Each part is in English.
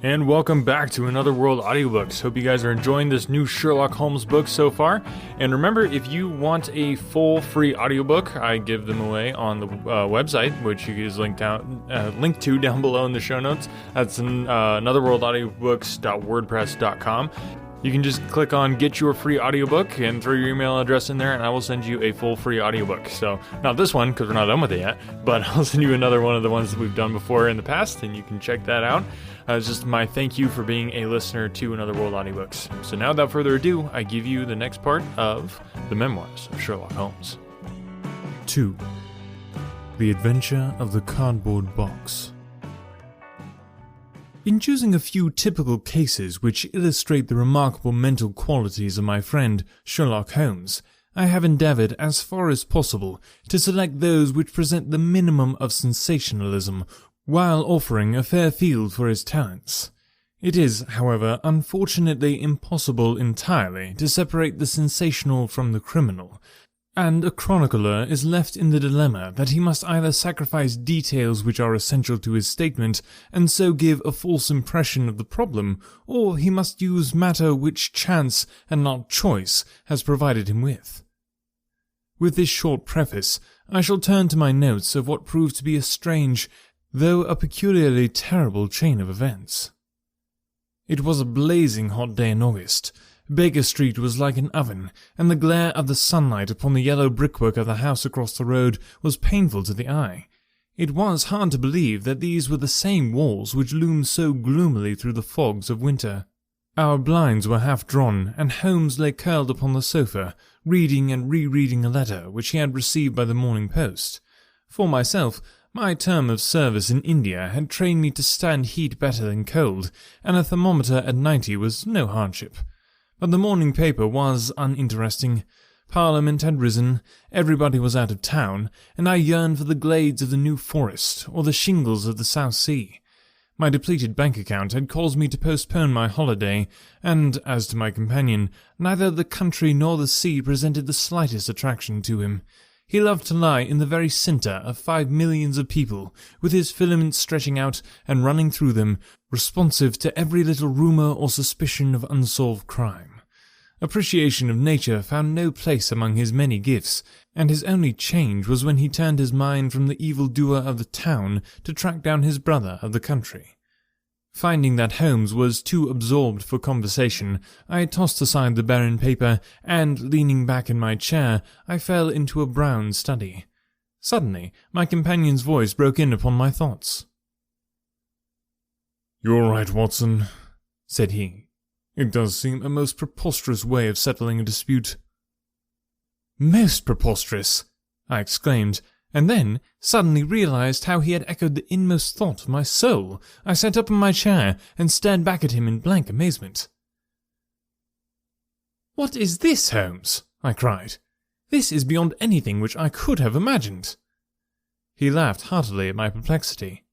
And welcome back to Another World Audiobooks. Hope you guys are enjoying this new Sherlock Holmes book so far. And remember, if you want a full free audiobook, I give them away on the website, which is linked to down below in the show notes. That's anotherworldaudiobooks.wordpress.com. You can just click on Get Your Free Audiobook and throw your email address in there, and I will send you a full free audiobook. So, not this one, because we're not done with it yet, but I'll send you another one of the ones that we've done before in the past, and you can check that out. It's just my thank you for being a listener to Another World Audiobooks. So now, without further ado, I give you the next part of the Memoirs of Sherlock Holmes. 2. The Adventure of the Cardboard Box. In choosing a few typical cases which illustrate the remarkable mental qualities of my friend Sherlock Holmes, I have endeavoured, as far as possible, to select those which present the minimum of sensationalism, while offering a fair field for his talents. It is, however, unfortunately impossible entirely to separate the sensational from the criminal, and a chronicler is left in the dilemma that he must either sacrifice details which are essential to his statement, and so give a false impression of the problem, or he must use matter which chance, and not choice, has provided him with. With this short preface, I shall turn to my notes of what proved to be a strange, though a peculiarly terrible chain of events. It was a blazing hot day in August. Baker Street was like an oven, and the glare of the sunlight upon the yellow brickwork of the house across the road was painful to the eye. It was hard to believe that these were the same walls which loomed so gloomily through the fogs of winter. Our blinds were half drawn, and Holmes lay curled upon the sofa, reading and rereading a letter which he had received by the morning post. For myself, my term of service in India had trained me to stand heat better than cold, and a thermometer at 90 was no hardship. But the morning paper was uninteresting. Parliament had risen, everybody was out of town, and I yearned for the glades of the New Forest or the shingles of the South Sea. My depleted bank account had caused me to postpone my holiday, and, as to my companion, neither the country nor the sea presented the slightest attraction to him. He loved to lie in the very centre of 5 millions of people, with his filaments stretching out and running through them, responsive to every little rumour or suspicion of unsolved crime. Appreciation of nature found no place among his many gifts, and his only change was when he turned his mind from the evil-doer of the town to track down his brother of the country. Finding that Holmes was too absorbed for conversation, I tossed aside the barren paper, and, leaning back in my chair, I fell into a brown study. Suddenly, my companion's voice broke in upon my thoughts. "You're right, Watson," said he. "It does seem a most preposterous way of settling a dispute." "Most preposterous!" I exclaimed, and then suddenly realized how he had echoed the inmost thought of my soul. I sat up in my chair and stared back at him in blank amazement. "What is this, Holmes?" I cried. "This is beyond anything which I could have imagined." He laughed heartily at my perplexity.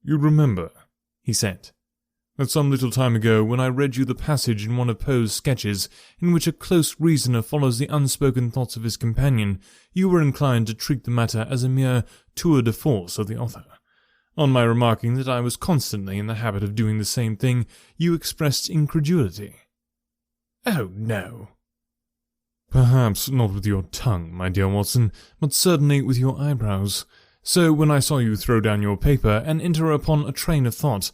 "You remember," he said, "that some little time ago, when I read you the passage in one of Poe's sketches, in which a close reasoner follows the unspoken thoughts of his companion, you were inclined to treat the matter as a mere tour de force of the author. On my remarking that I was constantly in the habit of doing the same thing, you expressed incredulity." "Oh, no." "Perhaps not with your tongue, my dear Watson, but certainly with your eyebrows. So when I saw you throw down your paper and enter upon a train of thought,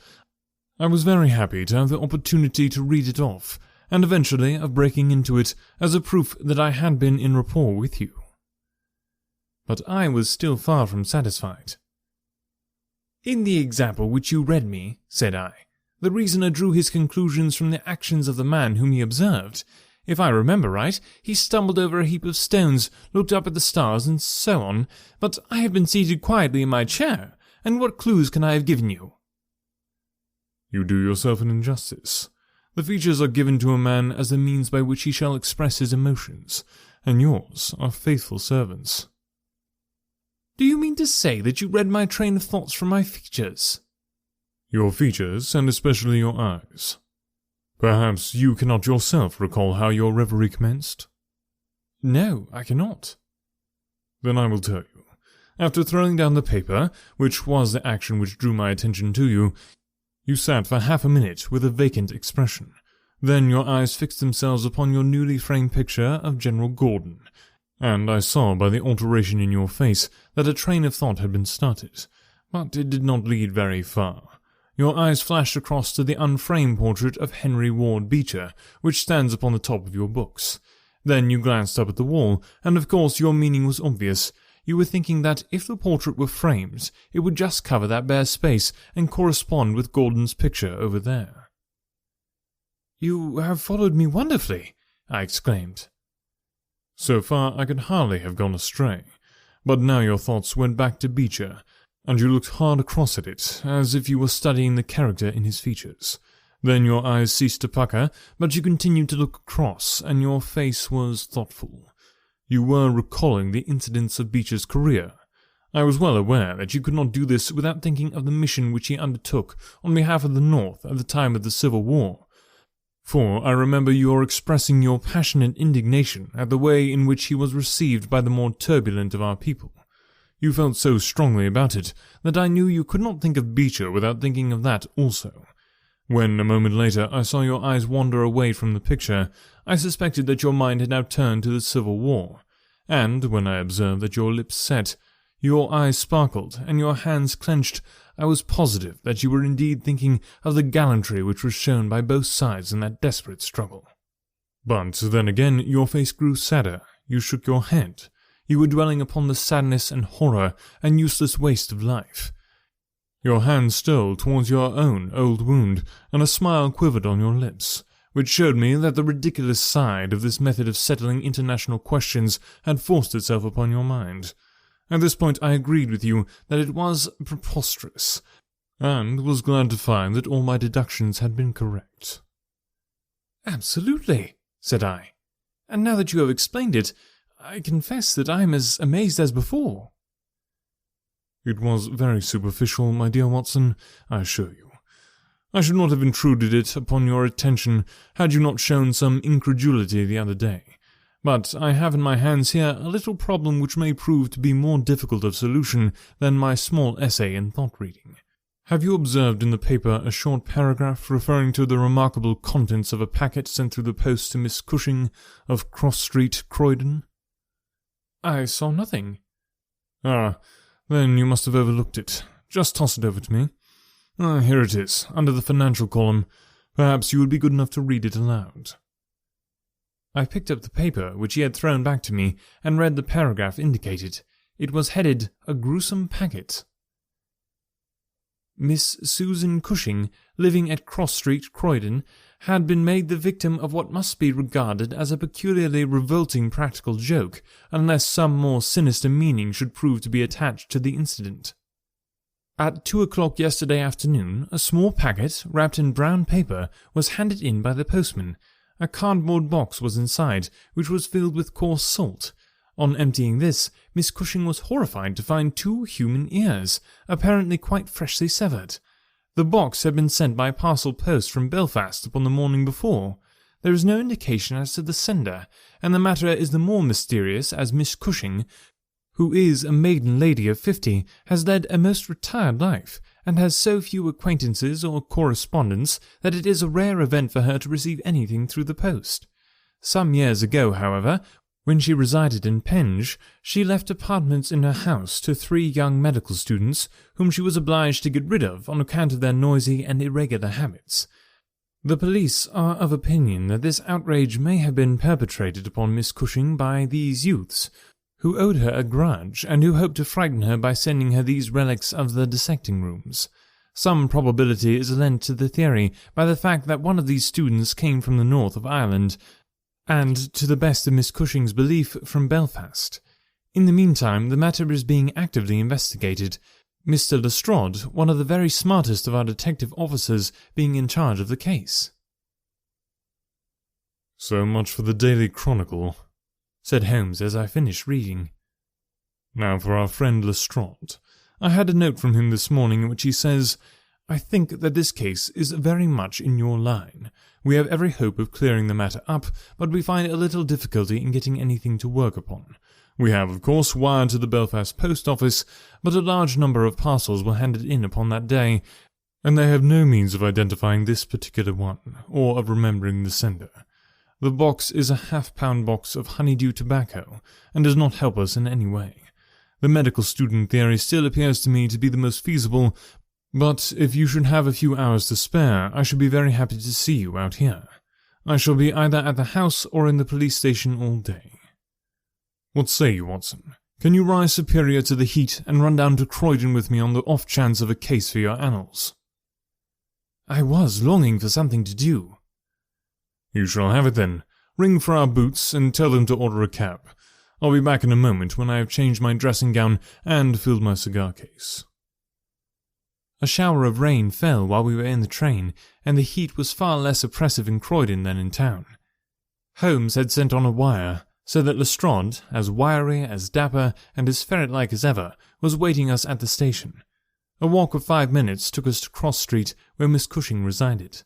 I was very happy to have the opportunity to read it off, and eventually of breaking into it as a proof that I had been in rapport with you." But I was still far from satisfied. "In the example which you read me," said I, "the reasoner drew his conclusions from the actions of the man whom he observed. If I remember right, he stumbled over a heap of stones, looked up at the stars, and so on, but I have been seated quietly in my chair, and what clues can I have given you?" "You do yourself an injustice. The features are given to a man as the means by which he shall express his emotions, and yours are faithful servants." "Do you mean to say that you read my train of thoughts from my features?" "Your features, and especially your eyes. Perhaps you cannot yourself recall how your reverie commenced?" "No, I cannot." "Then I will tell you. After throwing down the paper, which was the action which drew my attention to you, You sat for half a minute with a vacant expression. Then your eyes fixed themselves upon your newly framed picture of General Gordon, and I saw by the alteration in your face that a train of thought had been started, but it did not lead very far. Your eyes flashed across to the unframed portrait of Henry Ward Beecher, which stands upon the top of your books. Then you glanced up at the wall, and of course your meaning was obvious. You were thinking that if the portrait were framed, it would just cover that bare space and correspond with Gordon's picture over there. "You have followed me wonderfully," I exclaimed. "So far I could hardly have gone astray, but now your thoughts went back to Beecher, and you looked hard across at it, as if you were studying the character in his features. Then your eyes ceased to pucker, but you continued to look across, and your face was thoughtful. You were recalling the incidents of Beecher's career. I was well aware that you could not do this without thinking of the mission which he undertook on behalf of the North at the time of the Civil War, for I remember your expressing your passionate indignation at the way in which he was received by the more turbulent of our people. You felt so strongly about it that I knew you could not think of Beecher without thinking of that also. When, a moment later, I saw your eyes wander away from the picture, I suspected that your mind had now turned to the Civil War, and when I observed that your lips set, your eyes sparkled, and your hands clenched, I was positive that you were indeed thinking of the gallantry which was shown by both sides in that desperate struggle. But then again your face grew sadder, you shook your head. You were dwelling upon the sadness and horror and useless waste of life. Your hand stole towards your own old wound, and a smile quivered on your lips, which showed me that the ridiculous side of this method of settling international questions had forced itself upon your mind. At this point I agreed with you that it was preposterous, and was glad to find that all my deductions had been correct. "Absolutely," said I, "and now that you have explained it, I confess that I am as amazed as before." "It was very superficial, my dear Watson, I assure you. I should not have intruded it upon your attention had you not shown some incredulity the other day. But I have in my hands here a little problem which may prove to be more difficult of solution than my small essay in thought-reading. Have you observed in the paper a short paragraph referring to the remarkable contents of a packet sent through the post to Miss Cushing of Cross Street, Croydon?" "I saw nothing." "Ah, then you must have overlooked it. Just toss it over to me. Here it is, under the financial column. Perhaps you would be good enough to read it aloud." I picked up the paper which he had thrown back to me and read the paragraph indicated. It was headed, "A Gruesome Packet." Miss Susan Cushing, living at Cross Street, Croydon, had been made the victim of what must be regarded as a peculiarly revolting practical joke, unless some more sinister meaning should prove to be attached to the incident. At 2 o'clock yesterday afternoon, a small packet, wrapped in brown paper, was handed in by the postman. A cardboard box was inside, which was filled with coarse salt. On emptying this, Miss Cushing was horrified to find 2 human ears, apparently quite freshly severed. The box had been sent by parcel post from Belfast upon the morning before. There is no indication as to the sender, and the matter is the more mysterious as Miss Cushing, who is a maiden lady of 50, has led a most retired life, and has so few acquaintances or correspondents that it is a rare event for her to receive anything through the post. Some years ago, however, when she resided in Penge, she left apartments in her house to 3 young medical students, whom she was obliged to get rid of on account of their noisy and irregular habits. The police are of opinion that this outrage may have been perpetrated upon Miss Cushing by these youths, who owed her a grudge, and who hoped to frighten her by sending her these relics of the dissecting rooms. Some probability is lent to the theory by the fact that one of these students came from the north of Ireland, and, to the best of Miss Cushing's belief, from Belfast. In the meantime, the matter is being actively investigated, Mr. Lestrade, one of the very smartest of our detective officers, being in charge of the case. "So much for the Daily Chronicle," said Holmes as I finished reading. "Now for our friend Lestrade. I had a note from him this morning in which he says, 'I think that this case is very much in your line. We have every hope of clearing the matter up, but we find a little difficulty in getting anything to work upon. We have, of course, wired to the Belfast post office, but a large number of parcels were handed in upon that day, and they have no means of identifying this particular one, or of remembering the sender. The box is a half-pound box of honeydew tobacco, and does not help us in any way. The medical student theory still appears to me to be the most feasible, but if you should have a few hours to spare, I should be very happy to see you out here. I shall be either at the house or in the police station all day. What say you, Watson? Can you rise superior to the heat and run down to Croydon with me on the off chance of a case for your annals? I was longing for something to do. You shall have it then. Ring for our boots and tell them to order a cab. I'll be back in a moment when I have changed my dressing gown and filled my cigar case. A shower of rain fell while we were in the train, and the heat was far less oppressive in Croydon than in town. Holmes had sent on a wire, so that Lestrade, as wiry, as dapper, and as ferret-like as ever, was waiting us at the station. A walk of 5 minutes took us to Cross Street, where Miss Cushing resided.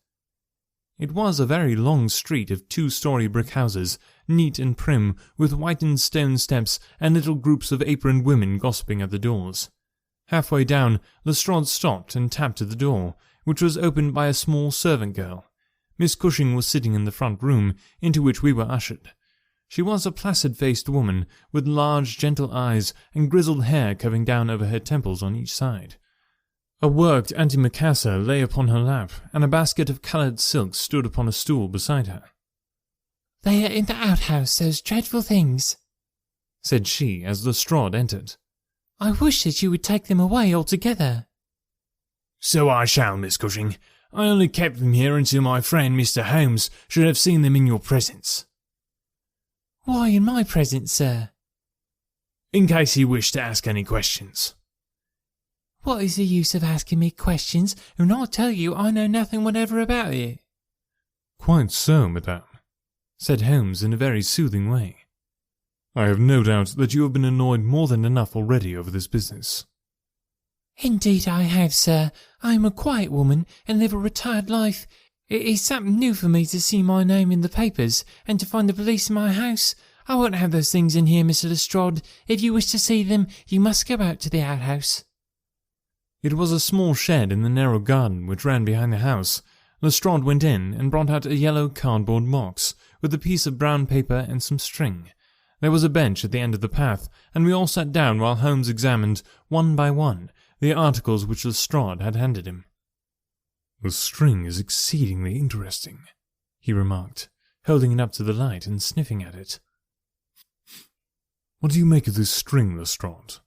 It was a very long street of 2-story brick houses, neat and prim, with whitened stone steps and little groups of aproned women gossiping at the doors. Halfway down, Lestrade stopped and tapped at the door, which was opened by a small servant girl. Miss Cushing was sitting in the front room, into which we were ushered. She was a placid-faced woman, with large, gentle eyes and grizzled hair coming down over her temples on each side. A worked antimacassar lay upon her lap, and a basket of coloured silks stood upon a stool beside her. "They are in the outhouse, those dreadful things," said she as Lestrade entered. "I wish that you would take them away altogether." "So I shall, Miss Cushing. I only kept them here until my friend Mr. Holmes should have seen them in your presence." "Why in my presence, sir?" "In case he wished to ask any questions." "What is the use of asking me questions when I tell you I know nothing whatever about it?" "Quite so, madame," said Holmes in a very soothing way. "I have no doubt that you have been annoyed more than enough already over this business." "Indeed I have, sir. I am a quiet woman and live a retired life. It is something new for me to see my name in the papers and to find the police in my house. I won't have those things in here, Mr. Lestrade. If you wish to see them, you must go out to the outhouse." It was a small shed in the narrow garden which ran behind the house. Lestrade went in and brought out a yellow cardboard box, with a piece of brown paper and some string. There was a bench at the end of the path, and we all sat down while Holmes examined, one by one, the articles which Lestrade had handed him. "The string is exceedingly interesting," he remarked, holding it up to the light and sniffing at it. "What do you make of this string, Lestrade?"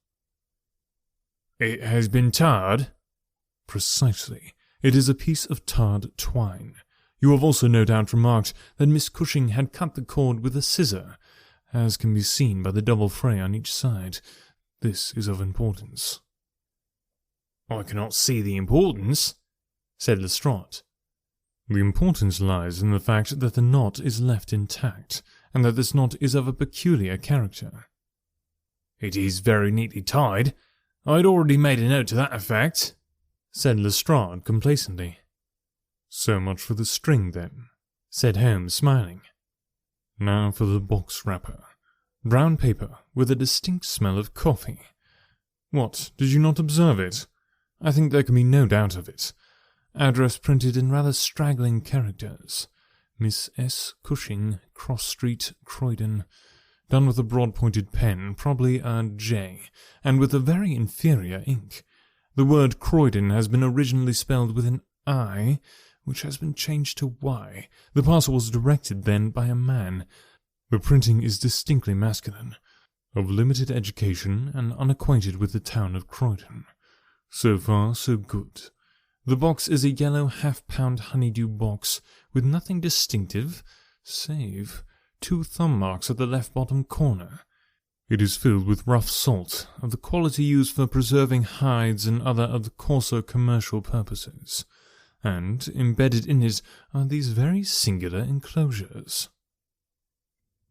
"It has been tarred?" "Precisely. It is a piece of tarred twine. You have also no doubt remarked that Miss Cushing had cut the cord with a scissor, as can be seen by the double fray on each side. This is of importance." "I cannot see the importance," said Lestrade. "The importance lies in the fact that the knot is left intact, and that this knot is of a peculiar character." "It is very neatly tied. I had already made a note to that effect," said Lestrade complacently. "So much for the string, then," said Holmes, smiling. "Now for the box wrapper. Brown paper, with a distinct smell of coffee. What, did you not observe it? I think there can be no doubt of it. Address printed in rather straggling characters. Miss S. Cushing, Cross Street, Croydon. Done with a broad-pointed pen, probably a J, and with a very inferior ink. The word Croydon has been originally spelled with an I, which has been changed to Y. The parcel was directed then by a man. The printing is distinctly masculine, of limited education and unacquainted with the town of Croydon. So far, so good. The box is a yellow half-pound honeydew box, with nothing distinctive, save 2 thumb marks at the left bottom corner. It is filled with rough salt, of the quality used for preserving hides and other of the coarser commercial purposes, and embedded in it are these very singular enclosures."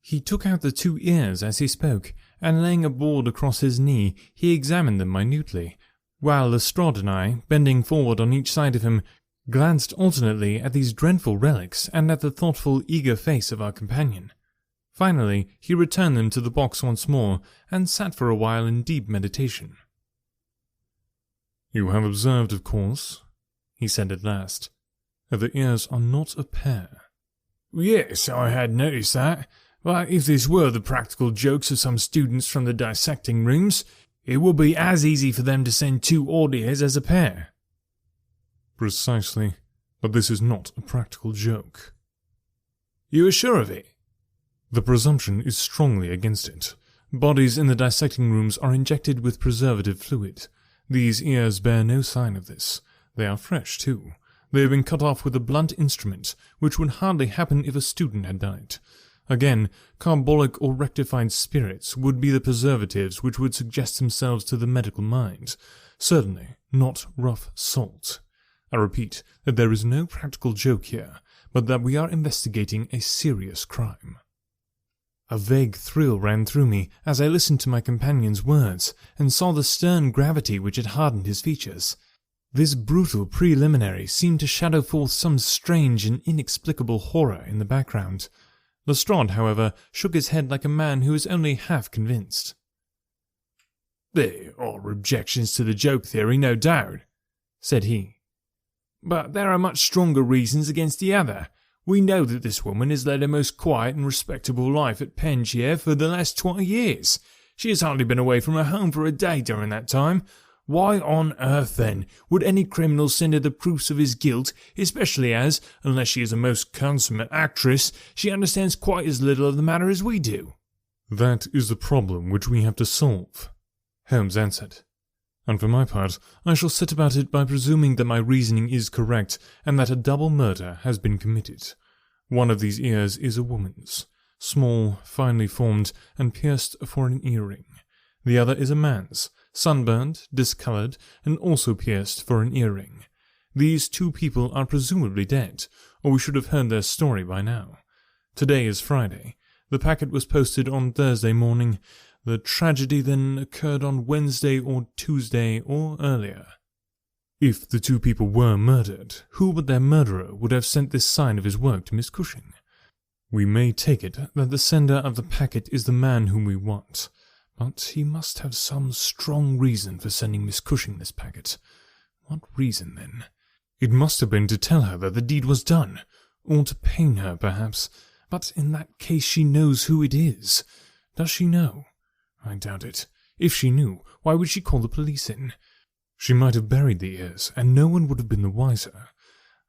He took out the 2 ears as he spoke, and laying a board across his knee, he examined them minutely, while Lestrade and I, bending forward on each side of him, glanced alternately at these dreadful relics and at the thoughtful, eager face of our companion. Finally, he returned them to the box once more, and sat for a while in deep meditation. "You have observed, of course," he said at last. "The ears are not a pair." "Yes, I had noticed that, but if this were the practical jokes of some students from the dissecting rooms, it would be as easy for them to send 2 odd ears as a pair." "Precisely, but this is not a practical joke." "You are sure of it?" "The presumption is strongly against it. Bodies in the dissecting rooms are injected with preservative fluid. These ears bear no sign of this. They are fresh, too. They have been cut off with a blunt instrument, which would hardly happen if a student had done it. Again, carbolic or rectified spirits would be the preservatives which would suggest themselves to the medical mind. Certainly not rough salt. I repeat that there is no practical joke here, but that we are investigating a serious crime." A vague thrill ran through me as I listened to my companion's words and saw the stern gravity which had hardened his features. This brutal preliminary seemed to shadow forth some strange and inexplicable horror in the background. Lestrade, however, shook his head like a man who is only half convinced. "There are objections to the joke theory, no doubt," said he. "But there are much stronger reasons against the other. We know that this woman has led a most quiet and respectable life at Penshire for the last 20 years. She has hardly been away from her home for a day during that time. Why on earth, then, would any criminal send her the proofs of his guilt, especially as, unless she is a most consummate actress, she understands quite as little of the matter as we do?" "That is the problem which we have to solve," Holmes answered. "And for my part, I shall set about it by presuming that my reasoning is correct and that a double murder has been committed. One of these ears is a woman's, small, finely formed, and pierced for an earring. The other is a man's, sunburned, discoloured, and also pierced for an earring. These 2 people are presumably dead, or we should have heard their story by now. Today is Friday. The packet was posted on Thursday morning. The tragedy then occurred on Wednesday or Tuesday or earlier. If the 2 people were murdered, who but their murderer would have sent this sign of his work to Miss Cushing? We may take it that the sender of the packet is the man whom we want, but he must have some strong reason for sending Miss Cushing this packet. What reason, then? It must have been to tell her that the deed was done, or to pain her, perhaps, but in that case she knows who it is. Does she know? I doubt it. If she knew, why would she call the police in? She might have buried the ears, and no one would have been the wiser.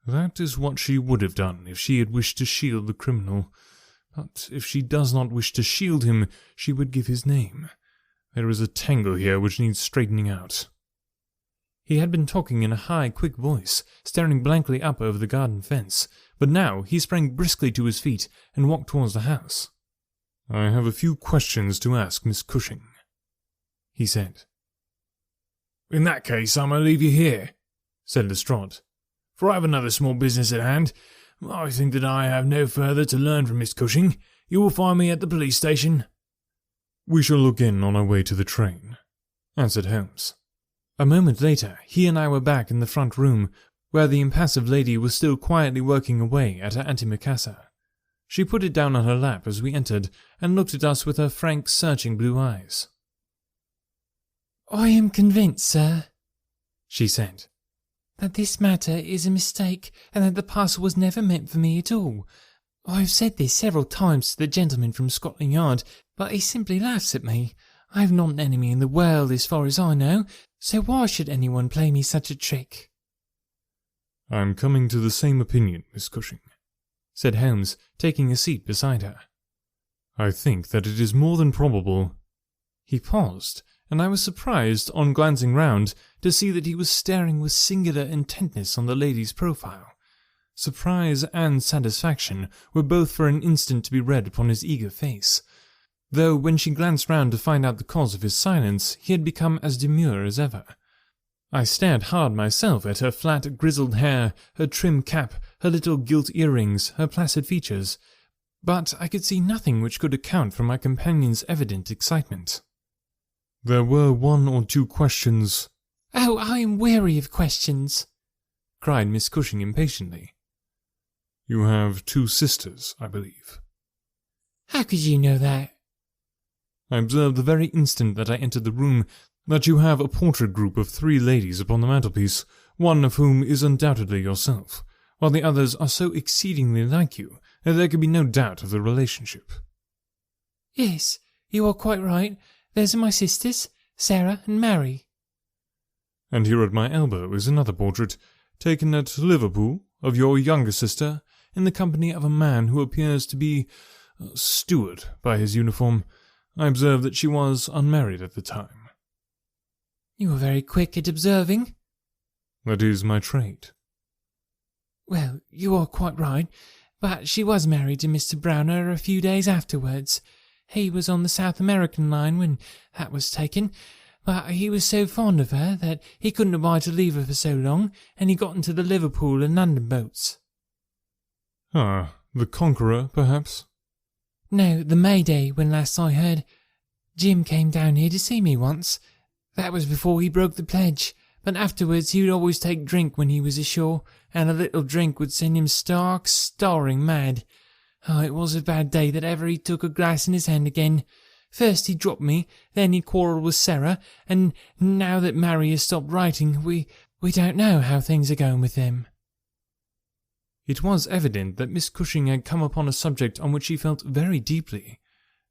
That is what she would have done if she had wished to shield the criminal. But if she does not wish to shield him, she would give his name. There is a tangle here which needs straightening out." He had been talking in a high, quick voice, staring blankly up over the garden fence, but now he sprang briskly to his feet and walked towards the house. "I have a few questions to ask Miss Cushing," he said. "In that case, I may leave you here," said Lestrade, "for I have another small business at hand. I think that I have no further to learn from Miss Cushing. You will find me at the police station." "We shall look in on our way to the train," answered Holmes. A moment later, he and I were back in the front room, where the impassive lady was still quietly working away at her antimacassar. She put it down on her lap as we entered, and looked at us with her frank, searching blue eyes. "I am convinced, sir," she said, "that this matter is a mistake, and that the parcel was never meant for me at all. I have said this several times to the gentleman from Scotland Yard, but he simply laughs at me. I have not an enemy in the world as far as I know, so why should anyone play me such a trick?" "I am coming to the same opinion, Miss Cushing," said Holmes, taking a seat beside her. "I think that it is more than probable—" He paused, and I was surprised, on glancing round, to see that he was staring with singular intentness on the lady's profile. Surprise and satisfaction were both for an instant to be read upon his eager face, though when she glanced round to find out the cause of his silence, he had become as demure as ever. I stared hard myself at her flat, grizzled hair, her trim cap, her little gilt earrings, her placid features, but I could see nothing which could account for my companion's evident excitement. "There were 1 or 2 questions—" "Oh, I am weary of questions," cried Miss Cushing impatiently. "You have 2 sisters, I believe." "How could you know that?" "I observed the very instant that I entered the room that you have a portrait group of 3 ladies upon the mantelpiece, one of whom is undoubtedly yourself, while the others are so exceedingly like you that there can be no doubt of the relationship." "Yes, you are quite right. Those are my sisters, Sarah and Mary." "And here at my elbow is another portrait, taken at Liverpool, of your younger sister, in the company of a man who appears to be a steward by his uniform. I observe that she was unmarried at the time." "You are very quick at observing." "That is my trade." "Well, you are quite right, but she was married to Mr. Browner a few days afterwards. He was on the South American line when that was taken, but he was so fond of her that he couldn't abide to leave her for so long, and he got into the Liverpool and London boats." "Ah, the Conqueror, perhaps?" "No, the Mayday, when last I heard. Jim came down here to see me once. That was before he broke the pledge, but afterwards he would always take drink when he was ashore, and a little drink would send him staring mad. Oh, it was a bad day that ever he took a glass in his hand again. First he dropped me, then he quarrelled with Sarah, and now that Mary has stopped writing, we don't know how things are going with them." It was evident that Miss Cushing had come upon a subject on which she felt very deeply.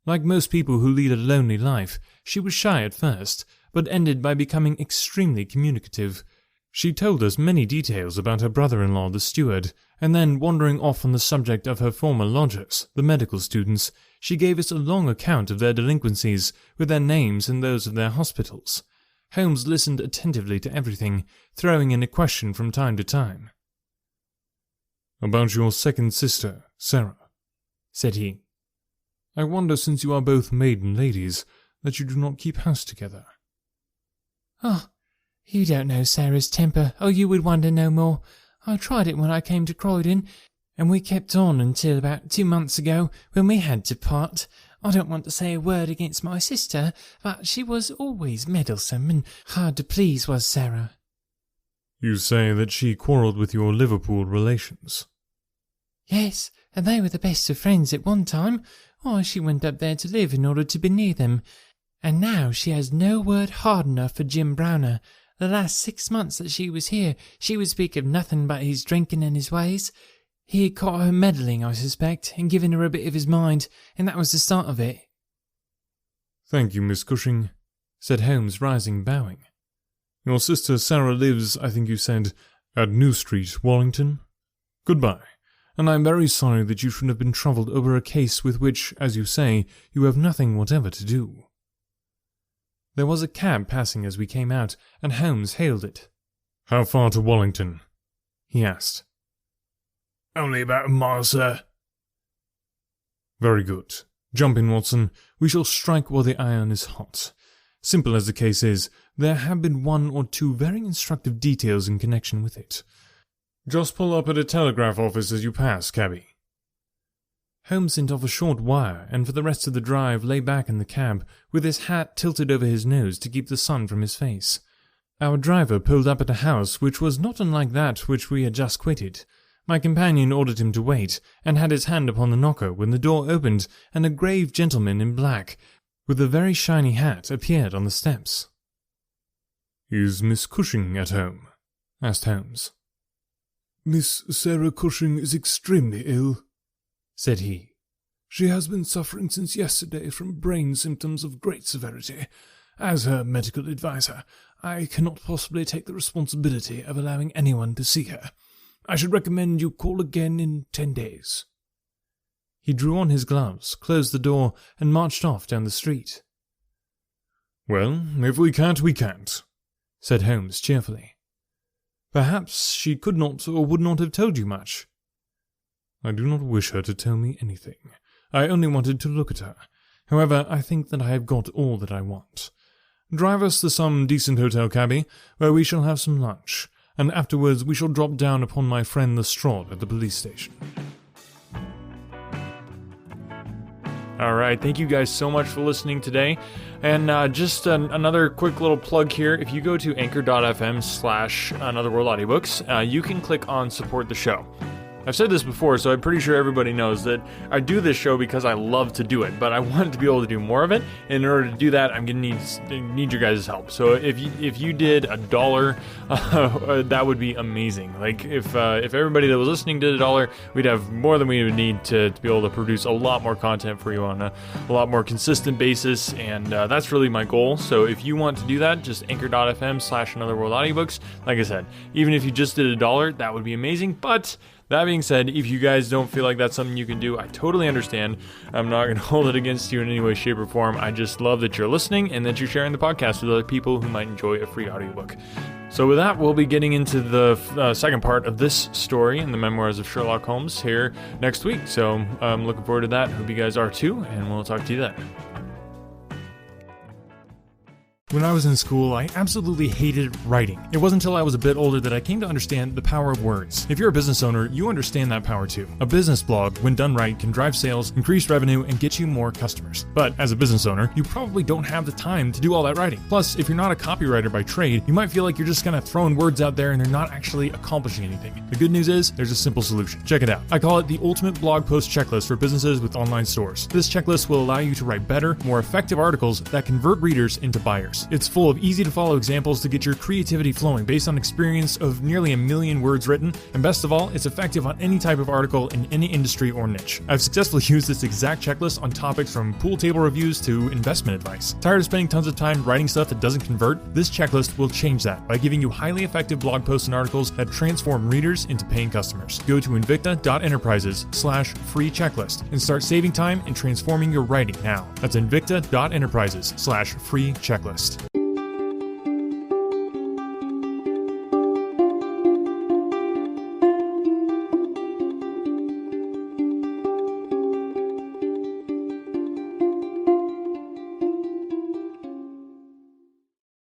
Like most people who lead a lonely life, she was shy at first, but ended by becoming extremely communicative. She told us many details about her brother-in-law, the steward, and then, wandering off on the subject of her former lodgers, the medical students, she gave us a long account of their delinquencies, with their names and those of their hospitals. Holmes listened attentively to everything, throwing in a question from time to time. "About your second sister, Sarah," said he. "I wonder, since you are both maiden ladies, that you do not keep house together." "Oh, you don't know Sarah's temper, or you would wonder no more. I tried it when I came to Croydon, and we kept on until about 2 months ago, when we had to part. I don't want to say a word against my sister, but she was always meddlesome and hard to please, was Sarah." "You say that she quarrelled with your Liverpool relations?" "Yes, and they were the best of friends at one time. Why, she went up there to live in order to be near them, and now she has no word hard enough for Jim Browner. The last 6 months that she was here, she would speak of nothing but his drinking and his ways. He had caught her meddling, I suspect, and given her a bit of his mind, and that was the start of it." "Thank you, Miss Cushing," said Holmes, rising, bowing. "Your sister Sarah lives, I think you said, at New Street, Wallington? Goodbye, and I am very sorry that you should have been troubled over a case with which, as you say, you have nothing whatever to do." There was a cab passing as we came out, and Holmes hailed it. "How far to Wallington?" he asked. "Only about a mile, sir." "Very good. Jump in, Watson. We shall strike while the iron is hot. Simple as the case is, there have been 1 or 2 very instructive details in connection with it. Just pull up at a telegraph office as you pass, cabby." Holmes sent off a short wire, and for the rest of the drive lay back in the cab, with his hat tilted over his nose to keep the sun from his face. Our driver pulled up at a house which was not unlike that which we had just quitted. My companion ordered him to wait, and had his hand upon the knocker when the door opened, and a grave gentleman in black, with a very shiny hat, appeared on the steps. "Is Miss Cushing at home?" asked Holmes. "Miss Sarah Cushing is extremely ill," said he. "She has been suffering since yesterday from brain symptoms of great severity. As her medical adviser, I cannot possibly take the responsibility of allowing anyone to see her. I should recommend you call again in 10 days. He drew on his gloves, closed the door, and marched off down the street. "Well, if we can't, we can't," said Holmes cheerfully. "Perhaps she could not or would not have told you much." "I do not wish her to tell me anything. I only wanted to look at her. However, I think that I have got all that I want. Drive us to some decent hotel, cabby, where we shall have some lunch, and afterwards we shall drop down upon my friend Lestrade at the police station." Alright, thank you guys so much for listening today. And just another quick little plug here. If you go to anchor.fm/anotherworldaudiobooks, you can click on support the show. I've said this before, so I'm pretty sure everybody knows that I do this show because I love to do it, but I want to be able to do more of it. And in order to do that, I'm gonna need your guys' help. So if you did $1, that would be amazing. Like if everybody that was listening did $1, we'd have more than we would need to be able to produce a lot more content for you on a lot more consistent basis, and that's really my goal. So if you want to do that, just anchor.fm/anotherworldaudiobooks. Like I said, even if you just did $1, that would be amazing. But that being said, if you guys don't feel like that's something you can do, I totally understand. I'm not going to hold it against you in any way, shape, or form. I just love that you're listening and that you're sharing the podcast with other people who might enjoy a free audiobook. So with that, we'll be getting into the second part of this story in the Memoirs of Sherlock Holmes here next week. So I'm looking forward to that. Hope you guys are too, and we'll talk to you then. When I was in school, I absolutely hated writing. It wasn't until I was a bit older that I came to understand the power of words. If you're a business owner, you understand that power too. A business blog, when done right, can drive sales, increase revenue, and get you more customers. But as a business owner, you probably don't have the time to do all that writing. Plus, if you're not a copywriter by trade, you might feel like you're just kind of throwing words out there and they're not actually accomplishing anything. The good news is, there's a simple solution. Check it out. I call it the ultimate blog post checklist for businesses with online stores. This checklist will allow you to write better, more effective articles that convert readers into buyers. It's full of easy-to-follow examples to get your creativity flowing based on experience of nearly 1 million words written, and best of all, it's effective on any type of article in any industry or niche. I've successfully used this exact checklist on topics from pool table reviews to investment advice. Tired of spending tons of time writing stuff that doesn't convert? This checklist will change that by giving you highly effective blog posts and articles that transform readers into paying customers. Go to invicta.enterprises/free checklist and start saving time and transforming your writing now. That's invicta.enterprises/free checklist.